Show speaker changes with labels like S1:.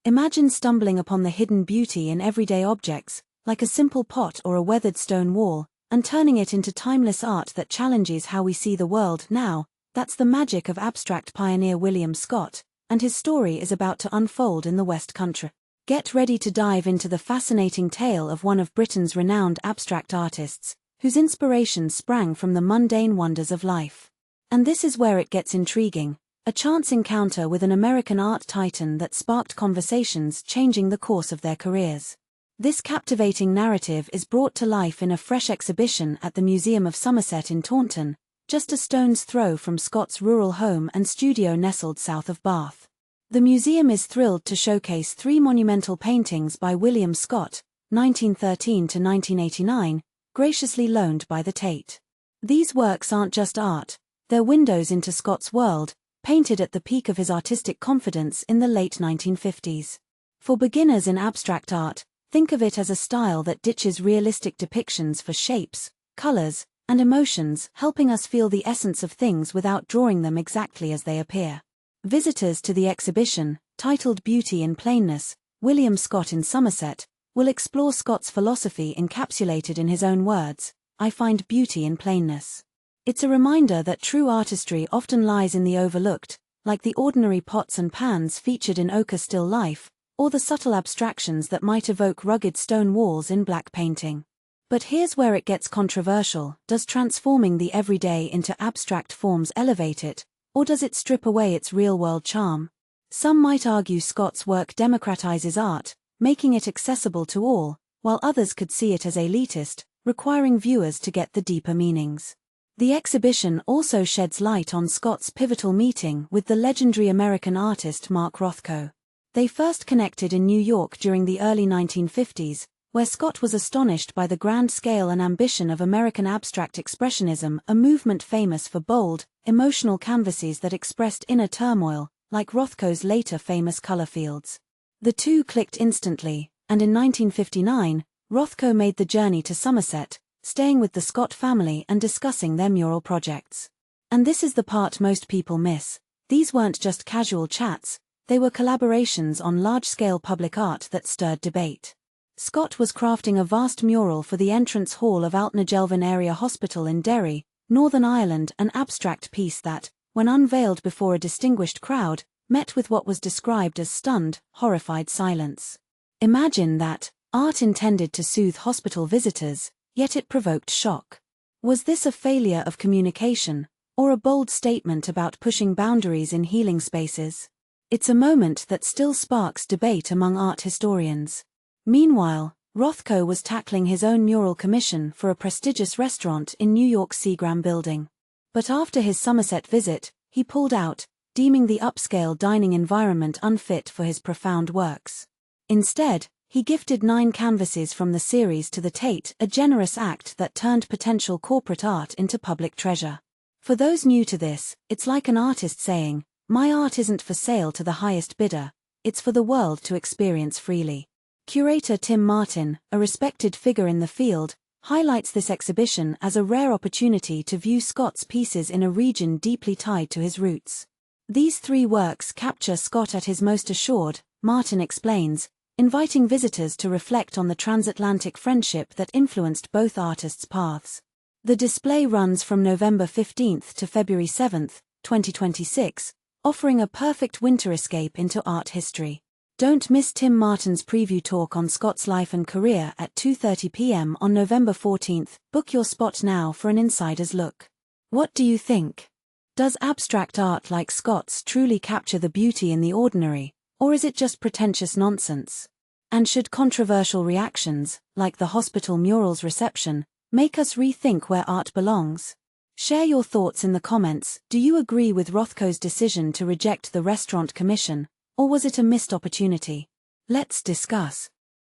S1: Imagine stumbling upon the hidden beauty in everyday objects, like a simple pot or a weathered stone wall, and turning it into timeless art that challenges how we see the world now. That's the magic of abstract pioneer William Scott, and his story is about to unfold in the West Country. Get ready to dive into the fascinating tale of one of Britain's renowned abstract artists, whose inspiration sprang from the mundane wonders of life. And this is where it gets intriguing, a chance encounter with an American art titan that sparked conversations changing the course of their careers. This captivating narrative is brought to life in a fresh exhibition at the Museum of Somerset in Taunton, just a stone's throw from Scott's rural home and studio nestled south of Bath. The museum is thrilled to showcase 3 monumental paintings by William Scott, 1913 to 1989, graciously loaned by the Tate. These works aren't just art, they're windows into Scott's world, painted at the peak of his artistic confidence in the late 1950s. For beginners in abstract art, think of it as a style that ditches realistic depictions for shapes, colors, and emotions, helping us feel the essence of things without drawing them exactly as they appear. Visitors to the exhibition, titled Beauty in Plainness, William Scott in Somerset, will explore Scott's philosophy encapsulated in his own words, "I find beauty in plainness." It's a reminder that true artistry often lies in the overlooked, like the ordinary pots and pans featured in Ochre still life, or the subtle abstractions that might evoke rugged stone walls in black painting. But here's where it gets controversial. Does transforming the everyday into abstract forms elevate it, or does it strip away its real-world charm? Some might argue Scott's work democratizes art, making it accessible to all, while others could see it as elitist, requiring viewers to get the deeper meanings. The exhibition also sheds light on Scott's pivotal meeting with the legendary American artist Mark Rothko. They first connected in New York during the early 1950s, where Scott was astonished by the grand scale and ambition of American abstract expressionism, a movement famous for bold, emotional canvases that expressed inner turmoil, like Rothko's later famous color fields. The two clicked instantly, and in 1959, Rothko made the journey to Somerset, staying with the Scott family and discussing their mural projects. And this is the part most people miss. These weren't just casual chats, they were collaborations on large-scale public art that stirred debate. Scott was crafting a vast mural for the entrance hall of Altnagelvin Area Hospital in Derry, Northern Ireland, an abstract piece that, when unveiled before a distinguished crowd, met with what was described as stunned, horrified silence. Imagine that, art intended to soothe hospital visitors, yet it provoked shock. Was this a failure of communication, or a bold statement about pushing boundaries in healing spaces? It's a moment that still sparks debate among art historians. Meanwhile, Rothko was tackling his own mural commission for a prestigious restaurant in New York's Seagram building. But after his Somerset visit, he pulled out, deeming the upscale dining environment unfit for his profound works. Instead, he gifted 9 canvases from the series to the Tate, a generous act that turned potential corporate art into public treasure. For those new to this, it's like an artist saying, "My art isn't for sale to the highest bidder, it's for the world to experience freely." Curator Tim Martin, a respected figure in the field, highlights this exhibition as a rare opportunity to view Scott's pieces in a region deeply tied to his roots. These 3 works capture Scott at his most assured, Martin explains, inviting visitors to reflect on the transatlantic friendship that influenced both artists' paths. The display runs from November 15 to February 7, 2026, offering a perfect winter escape into art history. Don't miss Tim Martin's preview talk on Scott's life and career at 2:30 p.m. on November 14. Book your spot now for an insider's look. What do you think? Does abstract art like Scott's truly capture the beauty in the ordinary, or is it just pretentious nonsense? And should controversial reactions, like the hospital mural's reception, make us rethink where art belongs? Share your thoughts in the comments. Do you agree with Rothko's decision to reject the restaurant commission, or was it a missed opportunity? Let's discuss.